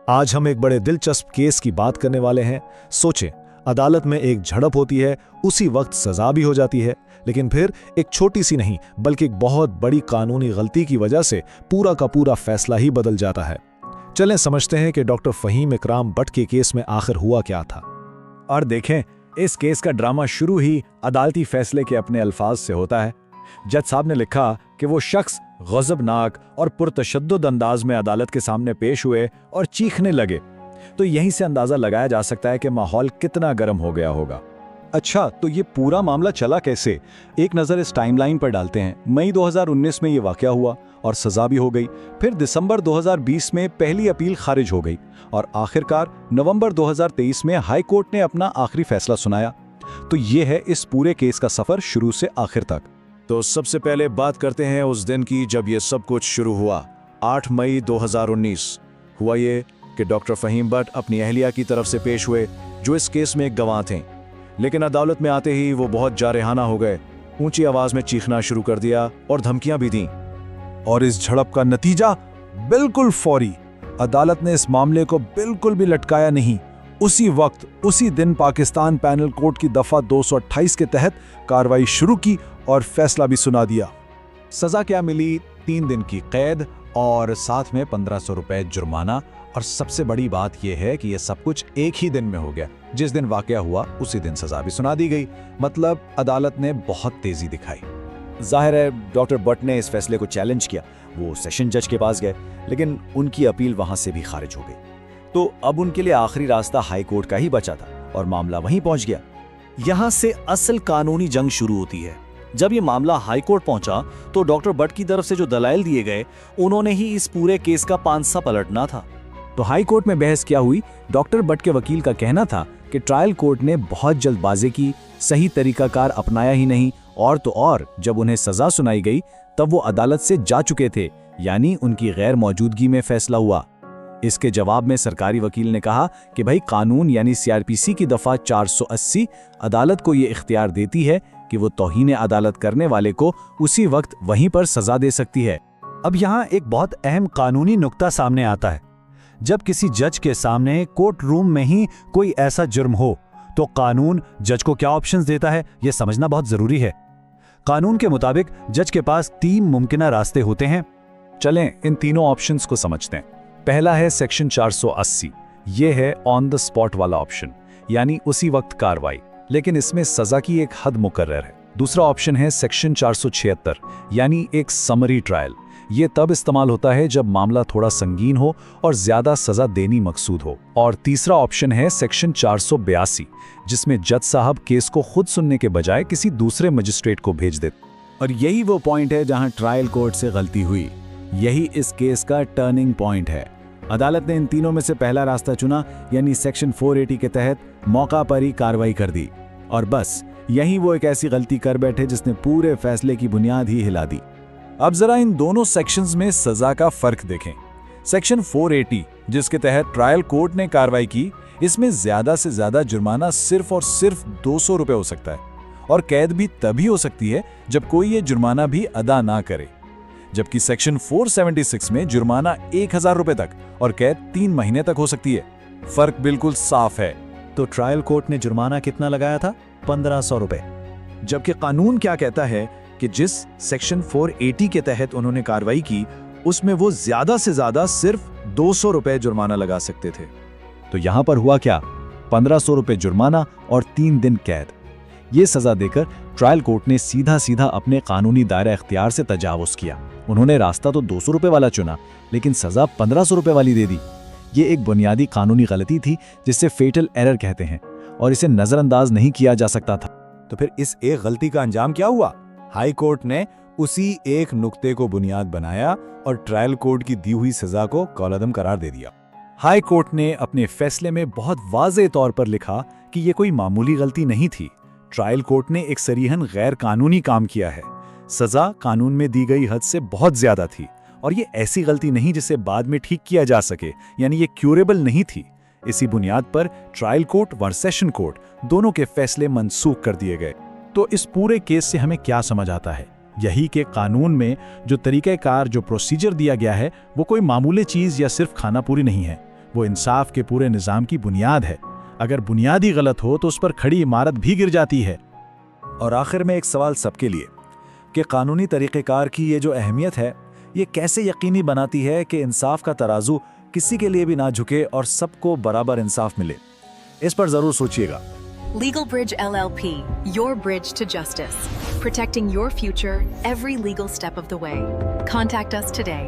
आज हम एक बड़े दिलचस्प केस की बात करने वाले हैं। सोचें, अदालत में एक झड़प होती है, उसी वक्त सजा भी हो जाती है, लेकिन फिर एक छोटी सी नहीं बल्कि एक बहुत बड़ी कानूनी गलती की वजह से पूरा का पूरा फैसला ही बदल जाता है। चलें समझते हैं कि डॉक्टर फहीम इकराम बट के केस में आखिर हुआ क्या था। और देखें, इस केस का ड्रामा शुरू ही अदालती फैसले के अपने अल्फाज से होता है। जज साहब ने लिखा कि वो शख्स गज़बनाक और पुरतशद्दुद अंदाज में अदालत के सामने पेश हुए और चीखने लगे। तो यहीं से अंदाजा लगाया जा सकता है कि माहौल कितना गर्म हो गया होगा। अच्छा, तो ये पूरा मामला चला कैसे? एक नज़र इस टाइमलाइन पर डालते हैं। मई 2019 में ये वाकया हुआ और सज़ा भी हो गई। फिर दिसंबर 2020 में पहली अपील खारिज हो गई और आखिरकार नवंबर 2023 में हाई कोर्ट ने अपना आखिरी फैसला सुनाया। तो ये है इस पूरे केस का सफ़र शुरू से आखिर तक। तो सबसे पहले बात करते हैं उस दिन की जब ये सब कुछ शुरू हुआ। 8 मई 2019 हुआ ये कि डॉक्टर फहीम बट अपनी अहलिया की तरफ से पेश हुए, जो इस केस में एक गवाह थे। लेकिन अदालत में आते ही वो बहुत जारहाना हो गए, ऊंची आवाज में चीखना शुरू कर दिया और धमकियां भी दी। और इस झड़प का नतीजा बिल्कुल फौरी। अदालत ने इस मामले को बिल्कुल भी लटकाया नहीं। उसी वक्त उसी दिन पाकिस्तान पैनल कोर्ट की दफा 228 के तहत कार्रवाई शुरू की और फैसला भी सुना दिया। सजा क्या मिली? 3 दिन की कैद और साथ में 1500 रुपए जुर्माना। और सबसे बड़ी बात यह है कि यह सब कुछ एक ही दिन में हो गया। जिस दिन वाकया हुआ उसी दिन सजा भी सुना दी गई। मतलब अदालत ने बहुत तेजी दिखाई। जाहिर है डॉक्टर बट ने इस फैसले को चैलेंज किया। वो सेशन जज के पास गए, लेकिन उनकी अपील वहां से भी खारिज हो गई। तो अब उनके लिए आखिरी रास्ता हाई कोर्ट का ही बचा था और मामला वहीं पहुंच गया। यहां से असल कानूनी जंग शुरू होती है। जब ये मामला हाई कोर्ट पहुंचा तो डॉक्टर बट की तरफ से जो दलाइल दिए गए, उन्होंने ही इस पूरे केस का पांसा पलटना था। तो हाई कोर्ट में बहस क्या हुई? डॉक्टर बट के वकील का कहना था कि ट्रायल कोर्ट ने बहुत जल्दबाजी की, सही तरीकाकार अपनाया ही नहीं, और तो और जब उन्हें सजा सुनाई गई तब वो अदालत से जा चुके थे, यानी उनकी गैर मौजूदगी में फैसला हुआ। इसके जवाब में सरकारी वकील ने कहा कि भाई कानून यानी सीआरपीसी की दफा 480 अदालत को ये इख्तियार देती है कि वो तौहीन अदालत करने वाले को उसी वक्त वहीं पर सजा दे सकती है। अब यहाँ एक बहुत अहम कानूनी नुक्ता सामने आता है। जब किसी जज के सामने कोर्ट रूम में ही कोई ऐसा जुर्म हो तो कानून जज को क्या ऑप्शंस देता है, यह समझना बहुत जरूरी है। कानून के मुताबिक जज के पास 3 मुमकिन रास्ते होते हैं। चलें इन तीनों ऑप्शंस को समझते हैं। पहला है सेक्शन 480। यह है ऑन द स्पॉट वाला ऑप्शन, यानी उसी वक्त कार्रवाई, लेकिन इसमें सजा की एक हद मुकर्रर है। दूसरा ऑप्शन है सेक्शन 476, यानी एक समरी ट्रायल। ये तब इस्तेमाल होता है जब मामला थोड़ा संगीन हो और ज्यादा सजा देनी मकसूद हो। और तीसरा ऑप्शन है सेक्शन 482, जिसमें जज साहब केस को खुद सुनने के बजाय किसी दूसरे मजिस्ट्रेट को भेज देते। और यही वो पॉइंट है जहां ट्रायल कोर्ट से गलती हुई। यही इस केस का टर्निंग पॉइंट है। अदालत ने इन तीनों में से पहला रास्ता चुना, यानी सेक्शन 480 के तहत मौका पर ही कार्रवाई कर दी। और बस यही वो एक ऐसी गलती कर बैठे जिसने पूरे फैसले की बुनियाद ही हिला दी। अब जरा इन दोनों सेक्शंस में सजा का फर्क देखें। सेक्शन 480 जिसके तहत ट्रायल कोर्ट ने कार्रवाई की, इसमें ज्यादा से ज्यादा जुर्माना सिर्फ और सिर्फ 200 रुपए हो सकता है, और कैद भी तभी हो सकती है जब कोई ये जुर्माना भी अदा ना करे। जबकि सेक्शन 476 में जुर्माना 1000 रुपए तक और कैद 3 महीने तक हो सकती है। फर्क बिल्कुल साफ है। तो ट्रायल कोर्ट ने जुर्माना कितना लगाया था? 1500 रुपए। जबकि कानून क्या कहता है कि जिस सेक्शन 480 के तहत उन्होंने कार्रवाई की, उसमें वो ज्यादा से ज्यादा सिर्फ 200 रुपए जुर्माना लगा सकते थे। तो यहां पर हुआ क्या? 1500 रुपए जुर्माना और 3 दिन कैद। ये सजा देकर ट्रायल कोर्ट ने सीधा सीधा अपने कानूनी दायरा इख्तियार से तजावुज किया। उन्होंने रास्ता तो 200 रुपए वाला चुना, लेकिन सजा 1500 रुपए वाली दे दी। ये एक बुनियादी कानूनी गलती थी जिसे फेटल एरर कहते हैं, और इसे नजरअंदाज नहीं किया जा सकता था। तो फिर इस एक गलती का अंजाम क्या हुआ? हाई कोर्ट ने उसी एक नुक्ते को बुनियाद बनाया और ट्रायल कोर्ट की दी हुई सजा को कौलअदम करार दे दिया। हाई कोर्ट ने अपने फैसले में बहुत वाज़ेह तौर पर लिखा कि यह कोई मामूली गलती नहीं थी। ट्रायल कोर्ट ने एक सरीहन गैर कानूनी काम किया है। सजा कानून में दी गई हद से बहुत ज्यादा थी, और ये ऐसी गलती नहीं जिसे बाद में ठीक किया जा सके, यानी ये क्यूरेबल नहीं थी। इसी बुनियाद पर ट्रायल कोर्ट व सेशन कोर्ट दोनों के फैसले मनसूख कर दिए गए। तो इस पूरे केस से हमें क्या समझ आता है? यही कि कानून में जो तरीक़ेकार, जो प्रोसीजर दिया गया है, वो कोई मामूली चीज़ या सिर्फ खाना पूरी नहीं है। वो इंसाफ के पूरे निज़ाम की बुनियाद है। अगर बुनियाद ही गलत हो तो उस पर खड़ी इमारत भी गिर जाती है। और आखिर में एक सवाल सबके लिए कि कानूनी तरीक़ेकार की ये जो अहमियत है, ये कैसे यकीनी बनाती है कि इंसाफ का तराजू किसी के लिए भी ना झुके और सबको बराबर इंसाफ मिले। इस पर ज़रूर सोचिएगा। Legal Bridge LLP, your bridge to justice. Protecting your future every legal step of the way. Contact us today.